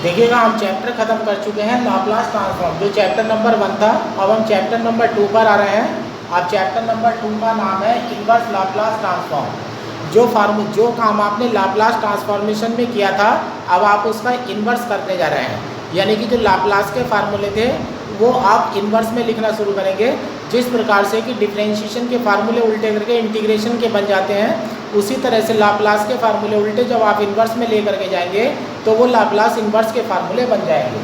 देखिएगा हम चैप्टर खत्म कर चुके हैं लाप्लास ट्रांसफॉर्म, जो चैप्टर नंबर 1 था। अब हम चैप्टर नंबर 2 पर आ रहे हैं। अब चैप्टर नंबर 2 का नाम है इनवर्स लाप्लास ट्रांसफॉर्म। जो काम आपने लाप्लास ट्रांसफॉर्मेशन में किया था, अब आप उसका इन्वर्स करने जा रहे हैं। यानी कि जो लाप्लास के फार्मूले थे वो आप इन्वर्स में लिखना शुरू करेंगे। जिस प्रकार से कि डिफरेंशिएशन के फार्मूले उल्टे करके इंटीग्रेशन के बन जाते हैं, उसी तरह से लाप्लास के फार्मूले उल्टे जब आप इन्वर्स में लेकर के जाएंगे तो वो लाप्लास इन्वर्स के फार्मूले बन जाएंगे।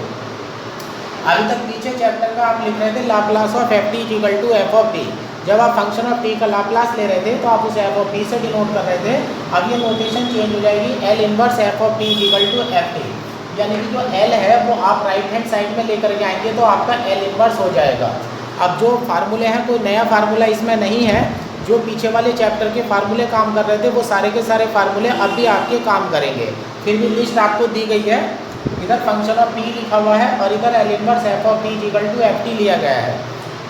अभी तक पीछे चैप्टर का आप लिख रहे थे Laplace of F T equal to F of T. जब आप फंक्शन ऑफ टी का लाप्लास ले रहे थे तो आप उसे एफ ऑफ टी से डिनोट कर रहे थे। अब ये नोटेशन चेंज हो जाएगी, L inverse F of T equal to F T. यानी कि जो एल है वो आप राइट हैंड साइड में लेकर के आएंगे तो आपका एल इन्वर्स हो जाएगा। अब जो फार्मूले हैं, कोई नया फार्मूला इसमें नहीं है। जो पीछे वाले चैप्टर के फार्मूले काम कर रहे थे वो सारे के सारे फार्मूले अब भी आपके काम करेंगे। फिर भी लिस्ट आपको दी गई है, इधर फंक्शन ऑफ पी लिखा हुआ है और इधर L inverse F of T equal to F T लिया गया है।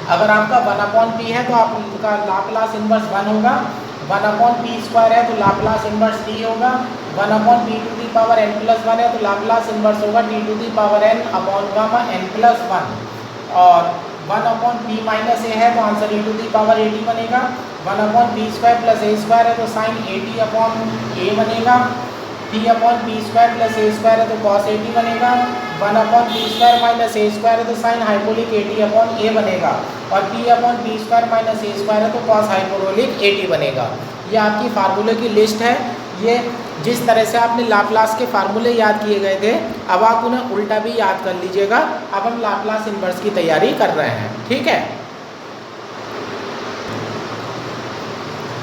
अगर आपका 1/p है तो आपका लाप्लास इनवर्स 1 होगा। 1/p² है तो लाप्लास इनवर्स t होगा। 1/p⁴n+1 है तो लाप्लास इनवर्स होगा t⁴n/n+1। और 1/p- है तो आंसर e⁻at बनेगा। 1/p² + a² है तो साइन 80/a बनेगा। p/p² है तो cos 80 बनेगा। 1/p² - a² है तो साइन हाइपोलिक 80/a बनेगा। और p/p² - a² है तो cos हाइपोलिक 80 बनेगा। ये आपकी फार्मूले की लिस्ट है। ये जिस तरह से आपने लाप्लास के फार्मूले याद किए गए थे, अब आप उन्हें उल्टा भी याद कर लीजिएगा। अब हम लाप्लास इनवर्स की तैयारी कर रहे हैं, ठीक है।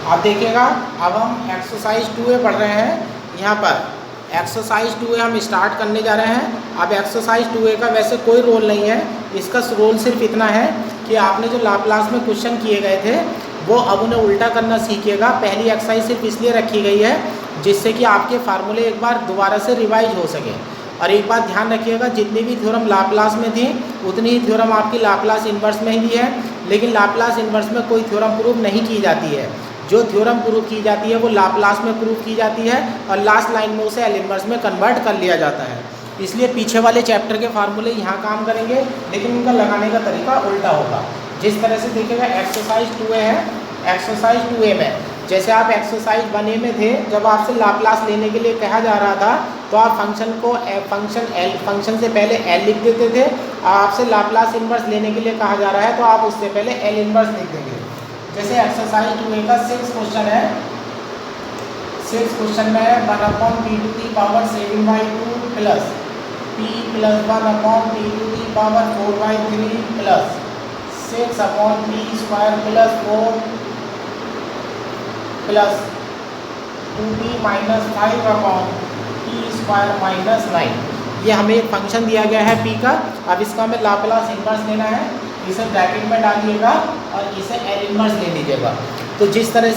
अब देखिएगा, अब हम एक्सरसाइज 2A पढ़ रहे हैं। यहाँ पर एक्सरसाइज 2A हम स्टार्ट करने जा रहे हैं। अब एक्सरसाइज 2A का वैसे कोई रोल नहीं है, इसका रोल सिर्फ इतना है कि आपने जो लाप्लास में क्वेश्चन किए गए थे वो अब उन्हें उल्टा करना सीखिएगा। पहली एक्सरसाइज सिर्फ इसलिए रखी गई है जिससे कि आपके फार्मूले एक बार दोबारा से रिवाइज हो सके। और एक बात ध्यान रखिएगा, जितनी भी थ्योरम लाप्लास में थी उतनी ही थ्योरम आपकी लाप्लास इनवर्स में ही है। लेकिन लाप्लास इनवर्स में कोई थ्योरम प्रूव नहीं की जाती है। जो थ्योरम प्रूव की जाती है वो लाप्लास में प्रूव की जाती है और लास्ट लाइन में उसे एल इनवर्स में कन्वर्ट कर लिया जाता है। इसलिए पीछे वाले चैप्टर के फार्मूले यहाँ काम करेंगे, लेकिन उनका लगाने का तरीका उल्टा होगा। जिस तरह से देखिएगा एक्सरसाइज 2A है। एक्सरसाइज 2A में जैसे आप एक्सरसाइज 1A में थे, जब आपसे लाप्लास लेने के लिए कहा जा रहा था तो आप फंक्शन से पहले एल लिख देते थे। आपसे लाप्लास इनवर्स लेने के लिए कहा जा रहा है तो आप उससे पहले एल इनवर्स लिख देंगे। जैसे एक्सरसाइज 2A का 6 क्वेश्चन है। 6 क्वेश्चन में 1/p⁴ plus p + 1/p⁴ plus 6/p² + 4 plus 2p - 5/p² - 9। ये हमें एक फंक्शन दिया गया है p का। अब इसका हमें लाप्लास इनवर्स लेना है। इसे ब्रैकेट में डालिएगा और इसे एल इनवर्स ले लीजिएगा। तो जिस तरह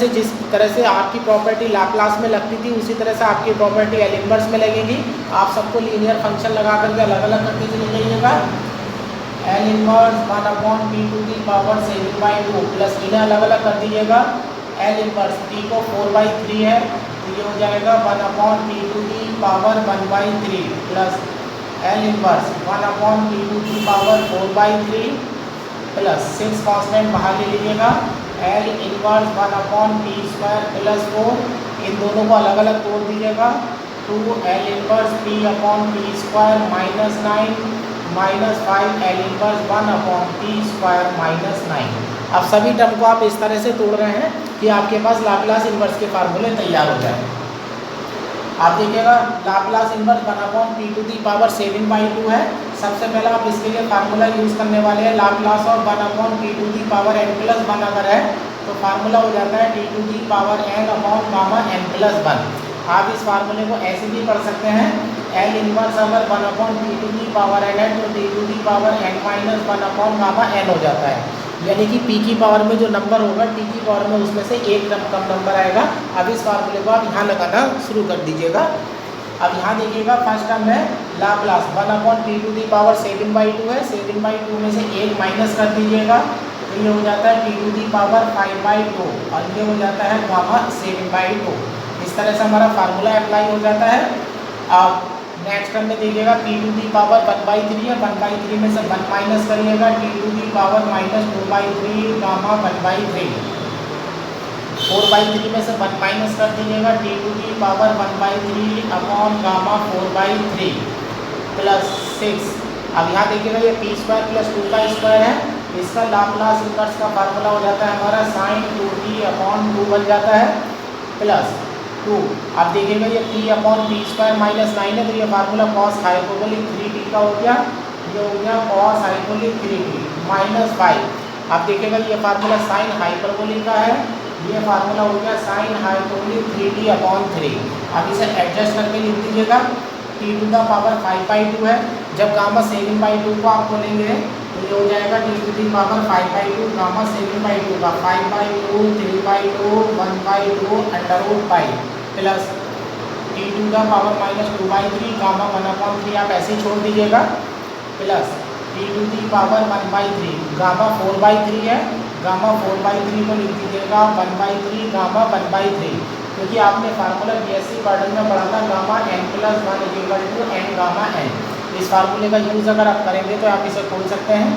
से आपकी प्रॉपर्टी लाप्लास में लगती थी उसी तरह से आपकी प्रॉपर्टी एल इनवर्स में लगेगी। आप सबको लीनियर फंक्शन लगा करके अलग अलग करके चले जाइएगा। एल इनवर्स 1/p⁴ प्लस इन्हें अलग अलग कर दीजिएगा। एल इनवर्स p को 4/3 है तो ये हो जाएगा 1/p⁴ plus L inverse 1/p⁴ plus 6 constant बाहर ले लीजिएगा। एल इनवर्स 1/p² प्लस 4, इन दोनों को अलग अलग तोड़ दीजिएगा। 2 L inverse p/p² -9 -5 L inverse 1/p² -9। अब सभी टर्म को आप इस तरह से तोड़ रहे हैं कि आपके पास लाप्लास इनवर्स के फार्मूले तैयार हो जाए। आप देखिएगा लाप्लास इनवर्स 1/p⁴ है। सबसे पहले आप इसके लिए फार्मूला यूज़ करने वाले हैं। लाप्लास ऑफ 1/p⁴n+1 अगर है तो फार्मूला हो जाता है t⁴n/n+1। आप इस फार्मूले को ऐसे भी पढ़ सकते हैं, एल इनवर्स अगर 1/p⁴n है तो t⁴n-1/n हो जाता है। यानी कि p की पावर में जो नंबर होगा t की पावर में उसमें से एक कम नंबर आएगा। अब इस फार्मूले को आप यहाँ लगाना शुरू कर दीजिएगा। अब यहाँ देखिएगा फर्स्ट टर्म है लाप्लास 1/p⁴ है। 7/2 में से एक माइनस कर दीजिएगा तो ये हो जाता है t⁵ और ये हो जाता है 7/2। इस तरह से हमारा फार्मूला अप्लाई हो जाता है। अब नेक्स्ट टर्म में देखिएगा टी टू दी पावर 1/3 है, 1/3 में से 1 माइनस करिएगा, T to the power -2/3 gamma 1/3, 4/3 में से 1 माइनस कर दीजिएगा, T to the power 1/3 upon gamma 4/3 plus 6। अब यहाँ देखिएगा ये पी स्क्वायर प्लस 2 का स्क्वायर है, इसका लाप्लास इनवर्स का फार्मूला हो जाता है हमारा sin 2t अपॉन 2 बन जाता है प्लस 2। अब देखिएगा ये p upon P square minus 9 है, तो ये फार्मूला कॉस हाइपोबोलिक 3t का हो गया, ये हो गया कॉस हाइपोबोलिक 3t माइनस 5। अब देखिएगा ये फार्मूला साइन हाइपरबोलिक का है, ये फार्मूला हो गया साइन हाइपरबोलिक 3t अपॉन 3। अब इसे एडजस्ट करके लिख दीजिएगा, t टू द पावर 5/2 है, जब गामा 7/2 को आप बोलेंगे तो ये हो जाएगा T to the power 5/2 gamma 7/2 का 5/2 3/2 1/2 √5 plus T to the power -2/3 gamma 1/3 आप ऐसे ही छोड़ दीजिएगा plus T to the power 1/3 gamma 4/3 है, गामा 4/3 को लिख दीजिएगा 1/3 गामा 1/3, क्योंकि आपने फार्मूला बीएससी पढ़ने में पढ़ा था gamma n+1 = n gamma n। इस फार्मूले का यूज़ अगर आप करेंगे तो आप इसे खोल सकते हैं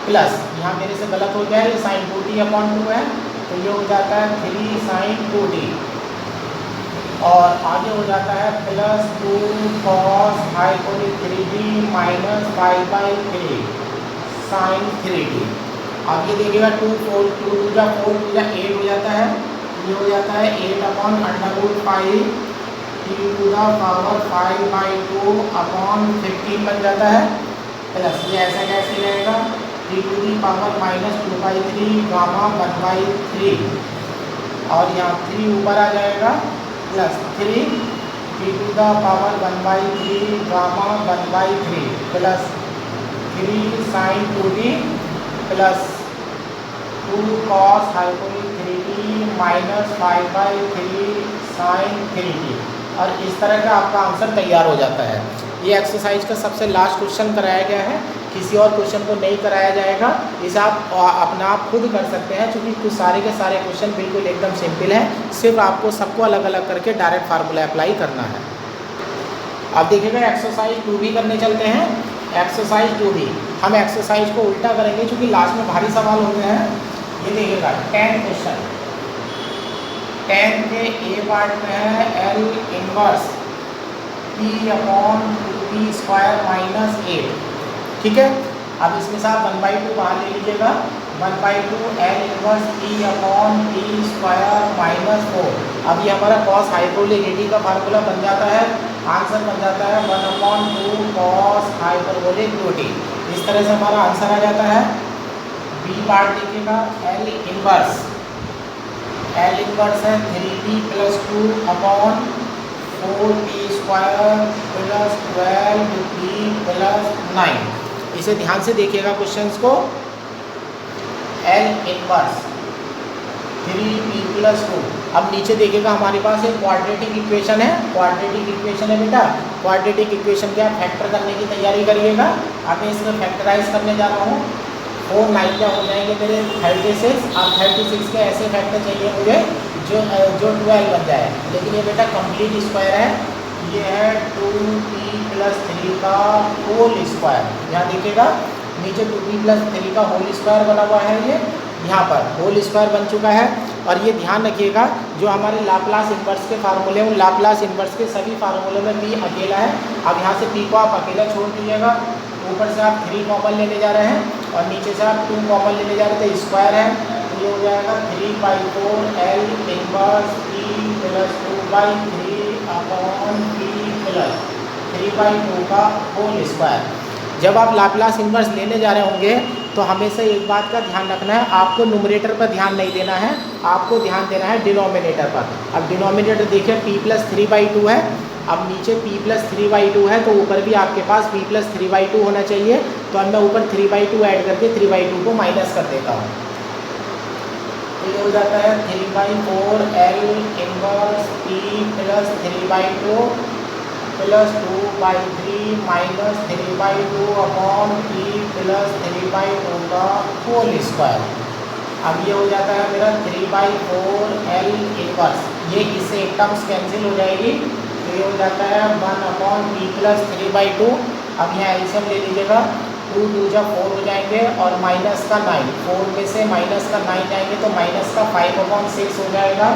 प्लस, यहाँ मेरे से गलत हो गया है, ये sin 2t अपॉन 2 है, तो ये हो जाता है 3 sin 2t और आगे हो जाता है plus 2 cos hyperbolic 3t minus 5/3 sin 3t। अब ये देखिएगा 2 4 2 4 8 हो जाता है, ये हो जाता है 8 upon √5 T to the power 5/2 upon 15 बन जाता है प्लस ये ऐसा कैसे रहेगा T to the power -2/3 gamma 1/3 और यहाँ 3 ऊपर आ जाएगा plus 3 T to the power 1/3 gamma 1/3 plus 3 sin 2t plus 2 cos hyperbolic 3t minus 5/3 sin 3t। और इस तरह का आपका आंसर तैयार हो जाता है। ये एक्सरसाइज का सबसे लास्ट क्वेश्चन कराया गया है, किसी और क्वेश्चन को नहीं कराया जाएगा, इसे आप अपना आप खुद कर सकते हैं, क्योंकि कुछ सारे के सारे क्वेश्चन बिल्कुल एकदम सिंपल है, सिर्फ आपको सबको अलग अलग करके डायरेक्ट फार्मूला अप्लाई करना है। अब देखिएगा एक्सरसाइज 2b करने चलते हैं। एक्सरसाइज 2b हम एक्सरसाइज को उल्टा करेंगे, क्योंकि लास्ट में भारी सवाल होते हैं। ये देखिएगा 10 क्वेश्चन 10 के ए पार्ट में है L inverse P upon 2p² minus 8, ठीक है। अब इसमें से आप 1/2 बाहर ले लीजिएगा, 1/2 L inverse P upon p² minus 4। अब ये हमारा कॉस हाइपरबोलिक 80 का फार्मूला बन जाता है, आंसर बन जाता है 1/2 कॉस हाइपरबोलिक 2t। इस तरह से हमारा आंसर आ जाता है। बी पार्ट देखिएगा L इनवर्स है 3p + 2 upon 4p² plus 12p plus 9। इसे ध्यान से देखिएगा क्वेश्चंस को। L inverse 3p + 2। अब नीचे देखिएगा हमारे पास एक क्वाड्रेटिक इक्वेशन है, क्वाड्रेटिक इक्वेशन है बेटा। क्वाड्रेटिक इक्वेशन के आप फैक्टर करने की तैयारी करिएगा। अब मैं इसमें फैक्टराइज करने जा रहा हूँ। 4 9 क्या हो जाएंगे मेरे 36। अब 36 के ऐसे फैक्टर चाहिए मुझे जो 12 बन जाए, लेकिन ये बेटा कंप्लीट स्क्वायर है। ये है 2p + 3 का होल स्क्वायर। यहाँ देखिएगा नीचे 2p + 3 का होल स्क्वायर बना हुआ है, ये यहाँ पर होल स्क्वायर बन चुका है। और ये ध्यान रखिएगा जो हमारे लाप्लास इन्वर्स के फार्मूले हैं, उन लाप्लास इन्वर्स के सभी फार्मूले में p अकेला है। अब यहाँ से p को आप अकेला छोड़ दीजिएगा, ऊपर से आप 3 कॉमन लेने जा रहे हैं और नीचे से आप 2 कॉमन लेने जा रहे थे, स्क्वायर है, तो ये हो जाएगा 3/4 L inverse p + 2/3 upon p plus 3/2 का होल स्क्वायर। जब आप लाप्लास इन्वर्स लेने जा रहे होंगे तो हमेशा एक बात का ध्यान रखना है, आपको न्यूमरेटर पर ध्यान नहीं देना है, आपको ध्यान देना है डिनोमिनेटर पर। अब डिनोमिनेटर देखिए p + 3/2 है, अब नीचे p + 3/2 है, तो ऊपर भी आपके पास p + 3/2 होना चाहिए। तो अब मैं ऊपर 3/2 ऐड करके 3/2 को माइनस कर देता हूँ, तो ये हो जाता है 3/4 L inverse p + 3/2 plus 2/3 minus 3/2 upon p + 3/2 का होल स्क्वायर। अब ये हो जाता है मेरा 3/4 L इनवर्स। ये इससे एक टर्म्स कैंसिल हो जाएगी, तो ये हो जाता है 1/p+3/2। अब यहाँ एलसीएम ले लीजिएगा, 2 2 जा 4 हो जाएंगे और माइनस का 9, 4 में से माइनस का 9 जाएंगे तो माइनस का 5/6 हो जाएगा।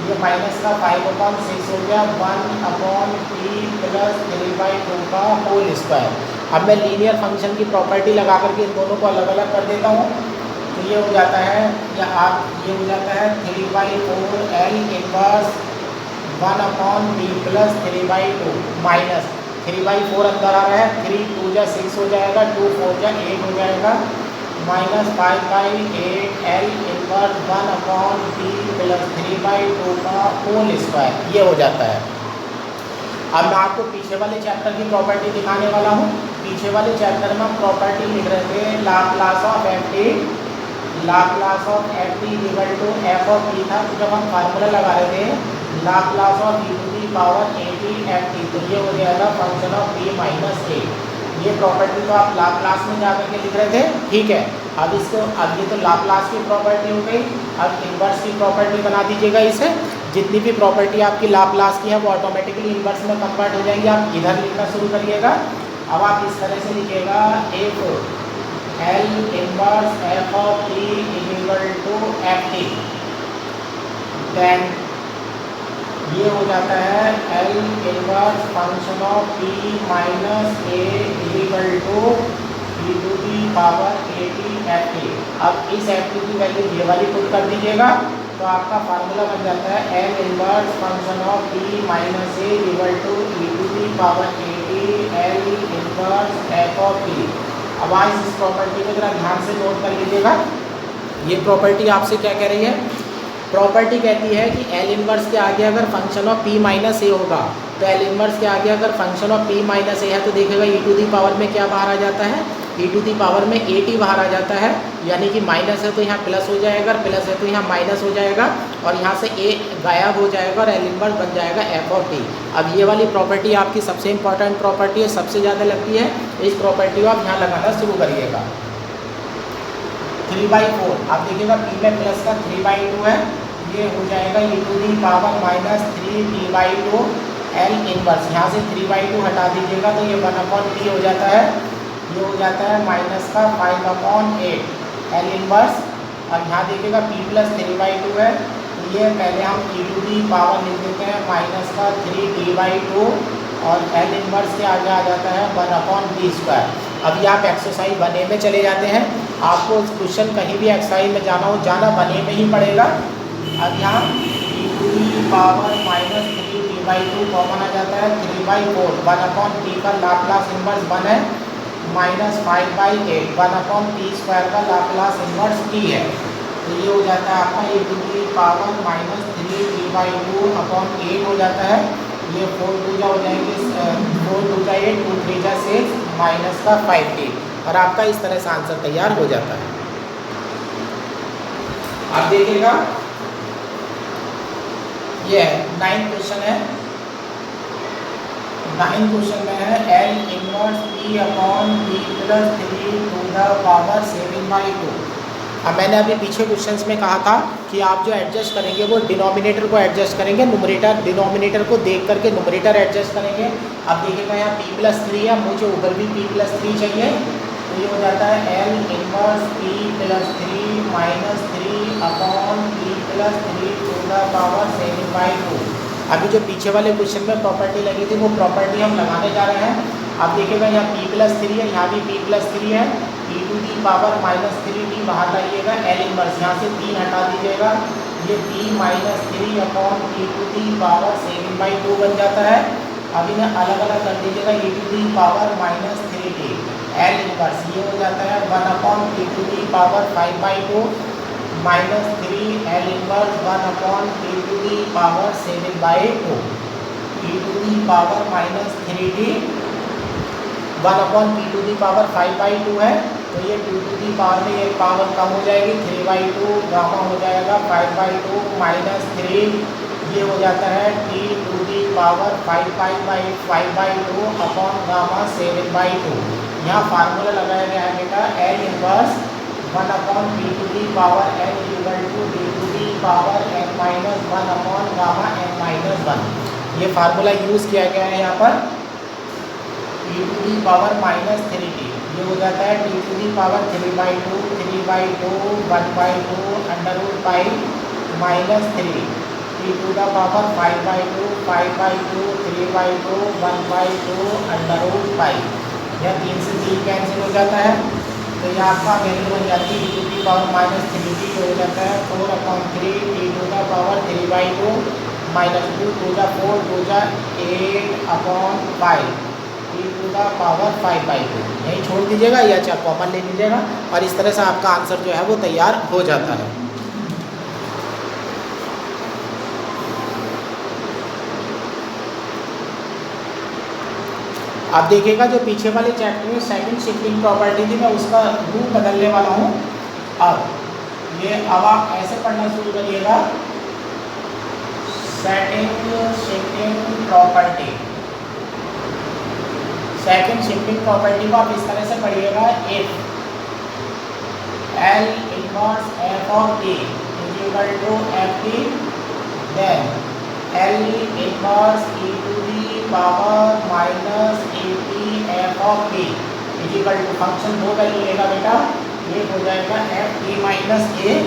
ये माइनस का 5/6 हो गया 1/p+3/2 का होल स्क्वायर। अब मैं लीनियर फंक्शन की प्रॉपर्टी लगा करके इन दोनों को अलग अलग कर देता हूँ। तो ये हो जाता है, ये हो जाता है 3/4 L इनवर्स 1/p+3/2 माइनस 3/4 अंदर आ रहा है, 3 2 जा 6 हो जाएगा, 2 4 जा 8 हो जाएगा, माइनस 5/8 L इनवर्स 1/p+3/2 का होल स्क्वायर। ये हो जाता है। अब मैं आपको पीछे वाले चैप्टर की प्रॉपर्टी दिखाने वाला हूँ। पीछे वाले चैप्टर में हम प्रॉपर्टी लिख रहे थे Laplace of F T equal to F of T था। तो जब हम फार्मूला लगा रहे थे लाप्लास ऑफ e⁻ तो ये हो जाएगा function of p minus a। ये प्रॉपर्टी तो आप लाप्लास में जाकर के लिख रहे थे, ठीक है। अब इसको, अब ये तो लाप्लास की प्रॉपर्टी हो गई। अब इन्वर्स की प्रॉपर्टी बना दीजिएगा इसे। जितनी भी प्रॉपर्टी आपकी लाप्लास की है वो ऑटोमेटिकली इन्वर्स में कन्वर्ट हो जाएंगी। आप इधर लिखना शुरू करिएगा। अब आप इस तरह से लिखिएगा F L inverse F of T equal to F T. Then ये हो जाता है L inverse function of P minus A equal to e⁻at F T. अब इस एफ टी की वैल्यू ये वाली पुट कर दीजिएगा तो आपका फार्मूला बन जाता है L inverse function of P minus A equal to e⁻at L inverse F of T. अब आज इस प्रॉपर्टी को जरा ध्यान से नोट कर लीजिएगा। ये प्रॉपर्टी आपसे क्या कह रही है? प्रॉपर्टी कहती है कि एल इनवर्स के आगे अगर फंक्शन ऑफ पी माइनस ए होगा तो एल इनवर्स के आगे अगर फंक्शन ऑफ पी माइनस ए है तो देखेगा e⁻ में क्या बाहर आ जाता है, e⁻ में at बाहर आ जाता है। यानी कि माइनस है तो यहाँ प्लस हो जाएगा, प्लस है तो यहाँ माइनस हो जाएगा और यहाँ से a गायब हो जाएगा और एल इनवर्स बन जाएगा एफ ऑफ टी। अब ये वाली प्रॉपर्टी आपकी सबसे इंपॉर्टेंट प्रॉपर्टी है, सबसे ज़्यादा लगती है। इस प्रॉपर्टी को आप यहाँ लगाना शुरू करिएगा। 3/4 आप देखिएगा p में प्लस का 3/2 है, ये हो जाएगा e⁻³ एल इनवर्स। यहाँ से 3/2 हटा दीजिएगा तो ये 1/p हो जाता है। ये हो जाता है माइनस का 5/8 एल इनवर्स। और यहाँ देखिएगा p प्लस 3/2 है, ये पहले हम e⁻ लिख देते हैं माइनस का 3t/2 और एल इनवर्स के आगे आ जाता है 1/p²। अभी आप एक्सरसाइज 1A में चले जाते हैं। आपको क्वेश्चन कहीं भी एक्सरसाइज में जाना हो, जाना 1A में ही पड़ेगा। अब यहाँ e⁻−3t/2 कॉमन आ जाता है, 3/4 1/p का लाप्लास इनवर्स 1 है, माइनस 5/8 1/p² का लाप्लास इनवर्स t है। तो ये हो जाता है आपका e⁻−3t/2/8 हो जाता है। ये 4 2 जा हो जाएंगे, 4 2 जा 8, 2 3 जा 6, माइनस का 5t और आपका इस तरह से आंसर तैयार हो जाता है। आप देखिएगा ये 9 क्वेश्चन है। 9 क्वेश्चन में है एल इनवर्स p/p+3⁻7/2। अब मैंने अभी पीछे क्वेश्चंस में कहा था कि आप जो एडजस्ट करेंगे वो डिनोमिनेटर को एडजस्ट करेंगे, नुमरेटर डिनोमिनेटर को देख करके नुमरेटर एडजस्ट करेंगे। अब देखिएगा यहाँ p+3 है, मुझे ऊपर भी p+3 चाहिए। तो ये हो जाता है एल इनवर्स p+3-3/p+3⁻7/2। अभी जो पीछे वाले क्वेश्चन में प्रॉपर्टी लगी थी वो प्रॉपर्टी हम लगाने जा रहे हैं। अब देखिएगा यहाँ p+3 है, यहाँ भी p+3 है, e⁻−3t बाहर लाइएगा, एल इनवर्स यहाँ से 3 हटा दीजिएगा, ये p-3/p⁻7/2 बन जाता है। अब इन्हें अलग अलग कर दीजिएगा, e⁻−3t एल इनवर्स ये हो जाता है 1/p⁵/2 minus 3 L inverse 1/p⁻7/2 e⁻−3t 1/p⁵/2 है। तो ये 2 to the पावर में एक पावर कम हो जाएगी, 3/2 गामा हो जाएगा 5/2 माइनस 3, ये हो जाता है t⁵5/2 अपॉन गामा 7/2। यहाँ फार्मूला लगाया गया है बेटा L inverse 1/p⁻n = d⁻n-1 upon gamma n-1। ये फार्मूला यूज़ किया गया है यहाँ पर e to the power minus 3t, ये हो जाता है t to the power 3/2 1/2 under root pi minus 3 t to the power 5/2 3/2 1/2 under root pi. यह 3 से 3 कैंसिल हो जाता है, तो ये आपका वैल्यू बन जाती है e to the power minus 3t, हो जाता है 4/3 t to the power 3/2 minus 2 to the 4 to the 8/5 t to the power 5/2। यही छोड़ दीजिएगा या चाहे कॉमन ले लीजिएगा, और इस तरह से आपका आंसर जो है वो तैयार हो जाता है। आप देखिएगा जो पीछे वाले चैप्टर में सेकंड शिफ्टिंग प्रॉपर्टी थी, मैं उसका रूप बदलने वाला हूँ। अब आप ऐसे पढ़ना शुरू करिएगा, second shifting property. Second shifting property को आप इस तरह से पढ़िएगा, if L inverse f of t is equal to ft, then L inverse e to the power minus 80 f of t is equal to function दो value लेगा बेटा, ये हो जाएगा f t माइनस a,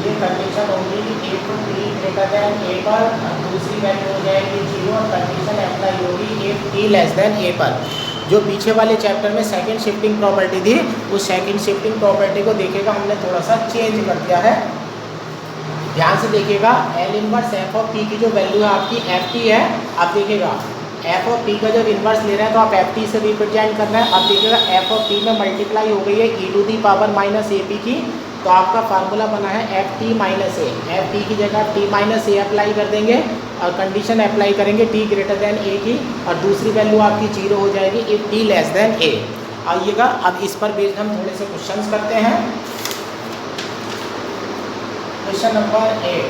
ये कंडीशन होगी a to t greater than a पर, और दूसरी वैल्यू हो जाएगी 0, और कंडीशन अप्लाई होगी if t less then a पर। जो पीछे वाले चैप्टर में सेकंड शिफ्टिंग प्रॉपर्टी थी, उस सेकंड शिफ्टिंग प्रॉपर्टी को देखिएगा हमने थोड़ा सा चेंज कर दिया है। ध्यान से देखिएगा, L inverse f of t की जो वैल्यू है आपकी ft है। आप देखिएगा f ऑफ t का जब इन्वर्स ले रहे हैं तो आप ft से रिप्रेजेंट कर रहे हैं। अब देखिएगा f ऑफ t में मल्टीप्लाई हो गई है e to the power minus ap की, तो आपका फार्मूला बना है ft माइनस a। ft की जगह t माइनस a अप्लाई कर देंगे, और कंडीशन अप्लाई करेंगे t ग्रेटर देन a की, और दूसरी वैल्यू आपकी 0 हो जाएगी if t less then a। आइएगा अब इस पर बेस्ड हम थोड़े से क्वेश्चंस करते हैं। क्वेश्चन नंबर 8,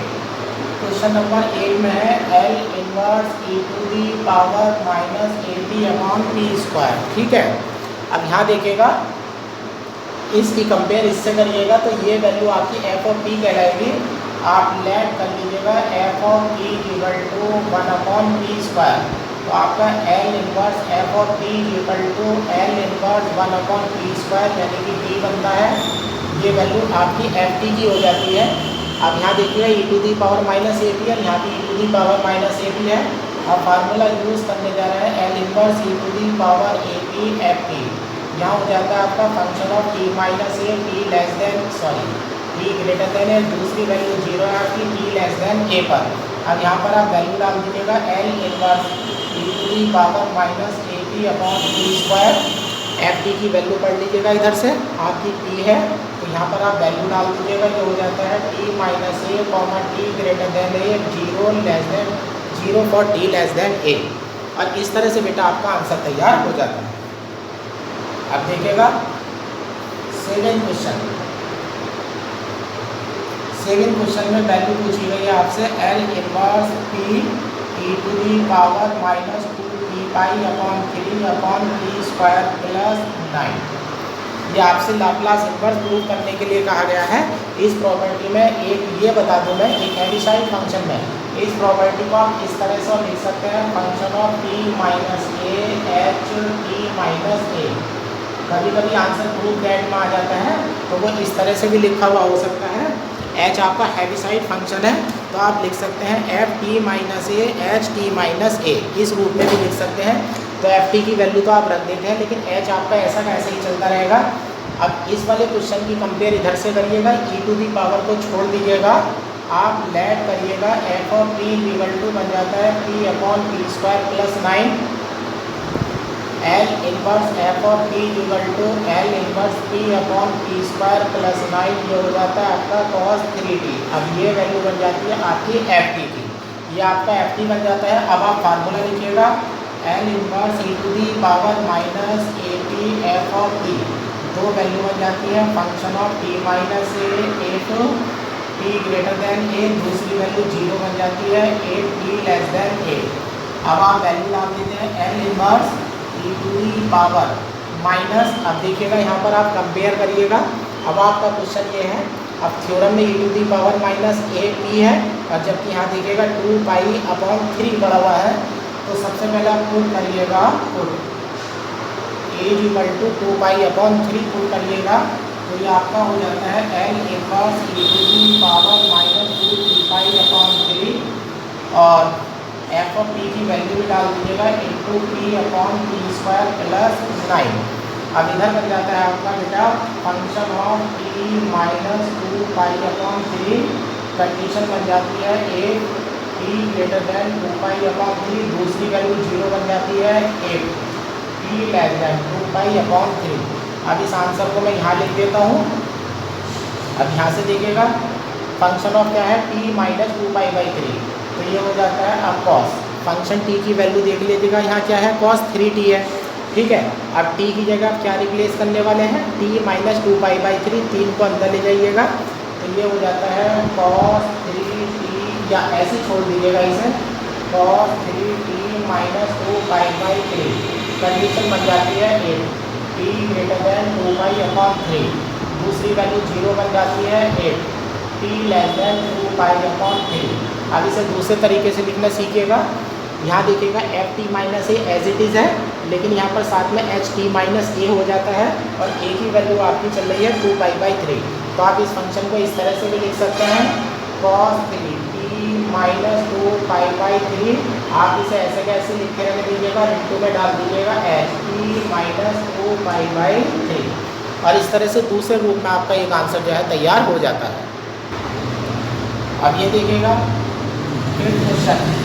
क्वेश्चन नंबर 8 में है L inverse e to the power minus 80 upon p square. ठीक है, अब यहाँ देखिएगा, इसकी कंपेयर इससे करिएगा तो ये वैल्यू आपकी f ऑफ t कहलाएगी। आप लेट कर लीजिएगा f of t equal to 1 upon p square, तो आपका L inverse f of t equal to L inverse 1 upon p square, यानी कि t बनता है, ये वैल्यू आपकी ft की हो जाती है। अब यहाँ देखिएगा e to the power minus A P है, यहाँ भी e to the power minus A P है। अब फार्मूला यूज़ करने जा रहे हैं L inverse e to the power A P F T. यहाँ हो जाता है आपका function of t minus A, t less than t greater than है, दूसरी वैल्यू 0 है आपकी t लेस देन a पर। अब यहाँ पर आप वैल्यू डाल दीजिएगा L inverse e to the power minus A P upon p square. F T की वैल्यू पढ़ लीजिएगा, इधर से आपकी t है, तो यहाँ पर आप वैल्यू डाल दीजिएगा, जो हो जाता है t minus A comma t greater then A, 0 for t less then a। और इस तरह से बेटा आपका आंसर तैयार हो जाता है। अब देखिएगा सेकंड क्वेश्चन। सेकंड क्वेश्चन में वैल्यू पूछी गई है आपसे L inverse p e to the power minus 2p pi upon 3 upon p square plus 9। ये आपसे लाप्लास इनवर्स प्रूव करने के लिए कहा गया है। इस प्रॉपर्टी में एक ये बता दूं मैं, एक हेविसाइड फंक्शन में इस प्रॉपर्टी को आप इस तरह से लिख सकते हैं, function of t minus A H t minus A. कभी कभी आंसर प्रूफ दैट में आ जाता है, तो वो इस तरह से भी लिखा हुआ हो सकता है। h आपका हैविसाइड फंक्शन है, तो आप लिख सकते हैं F T minus A H T minus A, इस रूप में भी लिख सकते हैं। तो एफ टी की वैल्यू तो आप रख देते हैं, लेकिन h आपका ऐसा का ऐसे ही चलता रहेगा। अब इस वाले क्वेश्चन की कंपेयर इधर से करिएगा, e टू दी पावर को छोड़ दीजिएगा, आप लेट करिएगा, F of T equal to बन जाता है p upon p square plus 9। L inverse f of t equal to L inverse p upon p square plus 9, ये हो जाता है आपका cos 3t। अब ये वैल्यू बन जाती है आपकी ft की, ये आपका ft बन जाता है। अब आप फार्मूला लिखिएगा, L inverse e to the power minus A P F of t, दो वैल्यू बन जाती है, function of t minus A F t greater than a, दूसरी वैल्यू 0 बन जाती है, 8t लेस देन a। अब आप वैल्यू डाल देते हैं L inverse e to the power minus, अब देखिएगा यहाँ पर आप कंपेयर करिएगा। अब आपका क्वेश्चन ये है अब थ्योरम में e to the power minus A T है, और जबकि यहाँ देखिएगा 2 पाई अपॉन 3 पड़ा हुआ है, तो सबसे पहले आप पुट करिएगा, put A is equal to 2 pi upon 3 put करिएगा, तो ये आपका हो जाता है L inverse e to the power minus 2 3 pi upon 3, और एफ ऑफ पी की वैल्यू भी डाल दीजिएगा into P upon P square plus 9। अब इधर बन जाता है आपका बेटा function of P minus 2 pi upon 3, condition बन जाती है A P greater than 2 pi upon 3, दूसरी वैल्यू 0 बन जाती है A P less than 2 pi upon 3। अब इस आंसर को मैं यहाँ लिख देता हूँ। अब यहाँ से देखिएगा फंक्शन ऑफ क्या है p माइनस 2 पाई बाई 3, तो ये हो जाता है अब कॉस फंक्शन t की वैल्यू देख लीजिएगा, यहाँ क्या है cos 3t है, ठीक है। अब t की जगह आप क्या रिप्लेस करने वाले हैं, t माइनस 2 पाई बाई 3, 3 को अंदर ले जाइएगा, तो ये हो जाता है cos 3t, या ऐसे छोड़ दीजिएगा इसे, cos 3t minus 2 pi by 3, condition बन जाती है ए p greater than 2 pi upon 3, दूसरी वैल्यू 0 बन जाती है 8, p less than 2 pi upon 3। अब इसे दूसरे तरीके से लिखना सीखिएगा। यहाँ देखिएगा F T minus A as it is है, लेकिन यहाँ पर साथ में एच टी माइनस ए हो जाता है, और ए की वैल्यू आपकी चल रही है 2 पाई बाई 3, तो आप इस फंक्शन को इस तरह से भी लिख सकते हैं cos 3t minus 2 pi by 3, आप इसे ऐसे कैसे लिख के रख दीजिएगा, इंटू में डाल दीजिएगा H T minus 2 pi by 3, और इस तरह से दूसरे रूप में आपका एक आंसर जो है तैयार हो जाता है। अब ये देखिएगा फिर क्वेश्चन है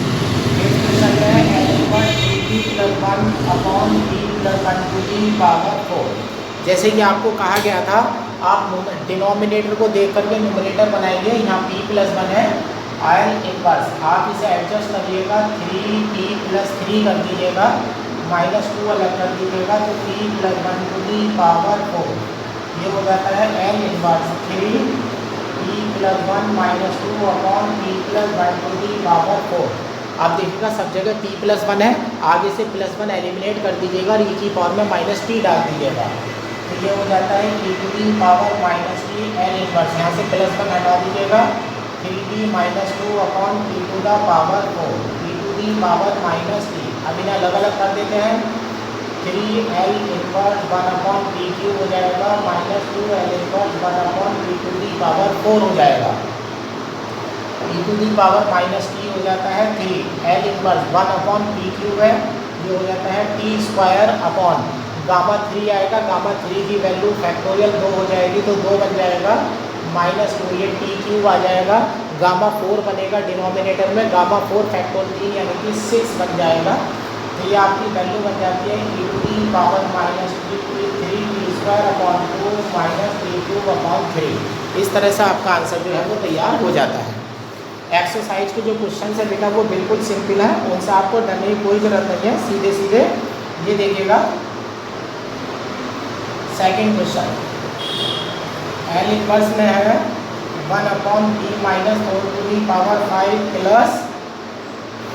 L equal to T plus 1 upon T plus 1 to the power 4। जैसे कि आपको कहा गया था आप डिनोमिनेटर को देख करके न्यूमरेटर बनाएंगे, यहाँ p प्लस 1 है, एल इनवर्स आप इसे एडजस्ट करिएगा 3t प्लस 3 कर दीजिएगा, माइनस 2 अलग कर दीजिएगा, तो p plus 1 to the power 4, ये हो जाता है L inverse 3 p plus 1 minus 2 upon p plus 1 to the power 4। आप देखिएगा सब जगह p प्लस 1 है, आगे से प्लस 1 एलिमिनेट कर दीजिएगा और e की पावर में माइनस t डाल दीजिएगा, तो ये हो जाता है e to the power minus T L inverse, यहाँ से प्लस 1 हटा दीजिएगा 3t minus 2 upon T to the power 4, e to the power minus T. अब इन्हें अलग अलग कर देते हैं, 3l inverse 1 upon T Q हो जाएगा, minus 2l inverse 1 upon T to the power 4 हो जाएगा, e to the power minus T हो जाता है 3l inverse 1 upon T Q है, ये हो जाता है टी स्क्वायर अपॉन गामा 3 आएगा, गामा 3 की वैल्यू फैक्टोरियल 2 हो जाएगी, तो 2 बन जाएगा माइनस 2, ये टी क्यूब आ जाएगा, गामा 4 बनेगा डिनोमिनेटर में, गामा 4 फैक्टोर 3 यानी कि 6 बन जाएगा, तो ये आपकी वैल्यू बन जाती है e to the power minus 3 T square upon 2 minus T cube upon 3। इस तरह से आपका आंसर जो है वो तैयार हो जाता है। एक्सरसाइज के जो क्वेश्चन है बेटा वो बिल्कुल सिंपल है, उनसे आपको डरने की कोई ज़रूरत नहीं है, सीधे सीधे ये देखिएगा। सेकेंड क्वेश्चन एल इनवर्स में है 1 upon T minus 4 to the power 5 plus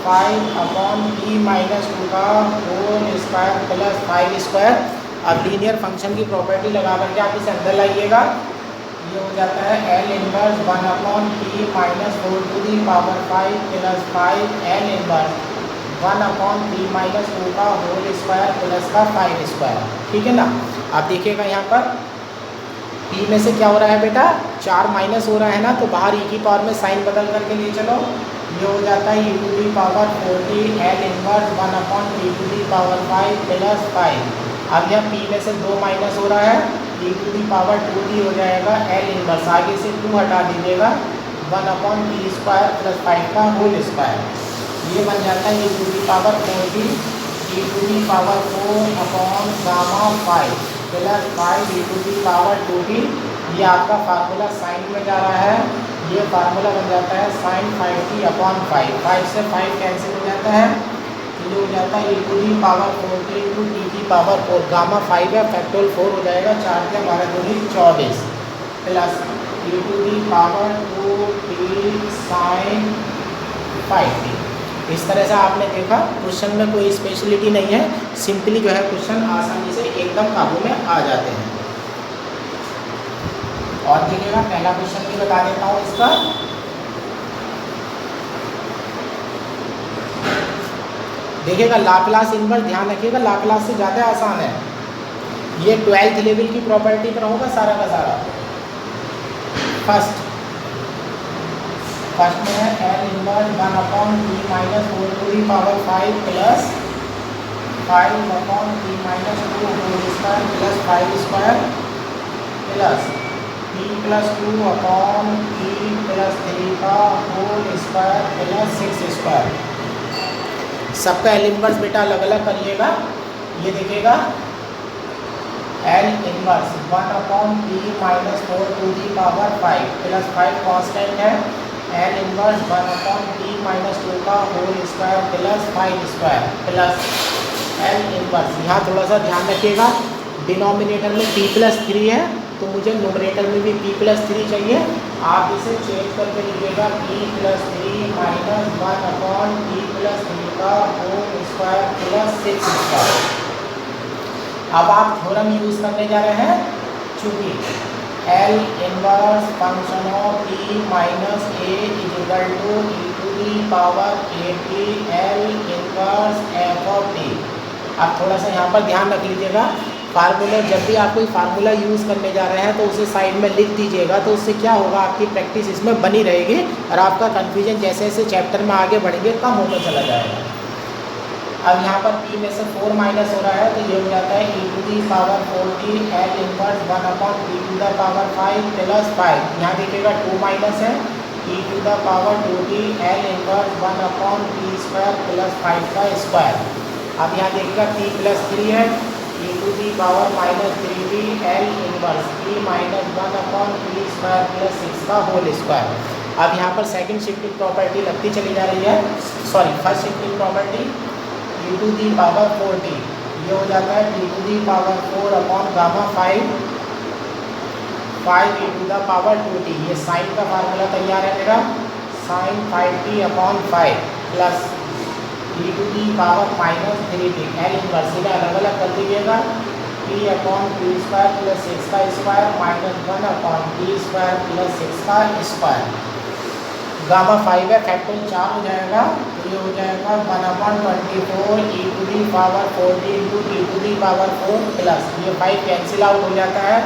5 upon T minus 2 का होल स्क्वायर प्लस 5 स्क्वायर। अब लीनियर फंक्शन की प्रॉपर्टी लगा करके आप इसे अंदर लाइएगा, ये हो जाता है L inverse 1 upon T minus 4 to the power 5 plus 5 L inverse 1 upon T minus 2 का होल स्क्वायर प्लस का 5 स्क्वायर, ठीक है ना। आप देखिएगा यहाँ पर p में से क्या हो रहा है बेटा, 4 माइनस हो रहा है ना, तो बाहर e की पावर में साइन बदल करके ले चलो, ये हो जाता है e to the power 4t L inverse 1 upon T to the power 5 plus 5। अब यहाँ p में से 2 माइनस हो रहा है, e to the power 2t हो जाएगा एल इनवर्स, आगे से 2 हटा दीजिएगा 1 अपॉन टी स्क्वायर प्लस 5 का होल स्क्वायर, ये बन जाता है e to the power 4t e to the power 4 upon gamma 5 plus 5 e to the power 2t। ये आपका फार्मूला साइन में जा रहा है, ये फार्मूला बन जाता है साइन 5t अपॉन 5, 5 से 5 कैंसिल हो जाता है, तो ये हो जाता है e to the power 4t into T की पावर 4, गामा 5 है फैक्टोरियल 4 हो जाएगा, 4 के 12 दूनी 24 plus e to the power 2t sine 5t। इस तरह से आपने देखा क्वेश्चन में कोई स्पेशलिटी नहीं है, सिंपली जो है क्वेश्चन आसानी से एकदम काबू में आ जाते हैं। और देखिएगा पहला क्वेश्चन भी बता देता हूँ इसका। देखिएगा लाप्लास इनवर्स, ध्यान रखिएगा लाप्लास से ज़्यादा आसान है। ये 12th लेवल की प्रॉपर्टी पर होगा सारा का सारा। फर्स्ट में है L inverse 1/p minus 4 to the power 5 plus 5/p minus 2 whole square plus 5 square plus p plus 2/p plus 3 का होल स्क्वायर प्लस 6 स्क्वायर। सबका एल इनवर्स बेटा अलग अलग करिएगा। ये देखिएगा L inverse 1/p minus 4 to the power 5 plus 5 constant है। L inverse 1/p minus 2 का whole square plus 5 square plus L inverse. यहाँ थोड़ा सा ध्यान रखिएगा, डिनोमिनेटर में p प्लस 3 है तो मुझे नोमिनेटर में भी p प्लस 3 चाहिए। आप इसे चेंज करके लिखिएगा p plus 3 minus 1/p plus 3 का होल स्क्वायर प्लस 6 स्क्वायर। अब आप थ्योरम यूज़ करने जा रहे हैं, चूँकि L inverse function of p minus a is equal to e to the power at L inverse f of t। अब थोड़ा सा यहाँ पर ध्यान रख लीजिएगा, फार्मूला जब भी आप कोई फार्मूला यूज़ करने जा रहे हैं तो उसे साइड में लिख दीजिएगा, तो उससे क्या होगा आपकी प्रैक्टिस इसमें बनी रहेगी और आपका कन्फ्यूजन जैसे जैसे चैप्टर में आगे बढ़ेंगे कम होता चला जाएगा। अब यहाँ पर p में से 4 माइनस हो रहा है तो ये हो जाता है e to the power 4t L inverse 1/p to the power 5 plus 5। यहाँ देखिएगा 2 माइनस है, e to the power 2t L inverse 1/p square plus 5 का स्क्वायर। अब यहाँ देखिएगा p प्लस 3 है, e to the power minus 3t L inverse p minus 1/p square plus 6 का whole square. अब यहाँ पर सेकंड शिफ्टिंग प्रॉपर्टी लगती चली जा रही है, sorry first shifting property e to the power 4t, ये हो जाता है e to the power 4 upon gamma 5 e to the power 2t। ये साइन का फार्मूला तैयार है मेरा, sine 5t upon 5 plus e to the power minus 3t L inverse. इन्हें अलग अलग कर दीजिएगा, p upon p square plus 6 का square minus 1/p square plus 6 का स्क्वायर। गामा 5 है, फैक्टर 4 हो जाएगा तो ये हो जाएगा 1/24 e to the power 4t into e to the power 4 plus ये 5 कैंसिल आउट हो जाता है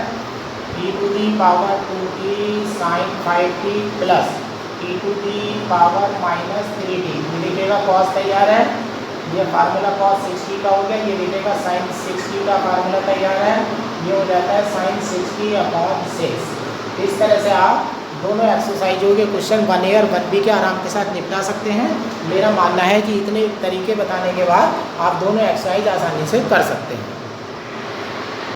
e to the power 2t sine 5t plus e to the power minus 3t। ये देखिएगा कॉस तैयार है, ये फार्मूला कॉस 60 का हो गया। ये देखिएगा साइन 60 का फार्मूला तैयार है, ये हो जाता है साइन 60 अपॉन 6। इस तरह से आप दोनों एक्सरसाइजों के क्वेश्चन 1A और 1B के आराम के साथ निपटा सकते हैं। मेरा मानना है कि इतने तरीके बताने के बाद आप दोनों एक्सरसाइज आसानी से कर सकते हैं।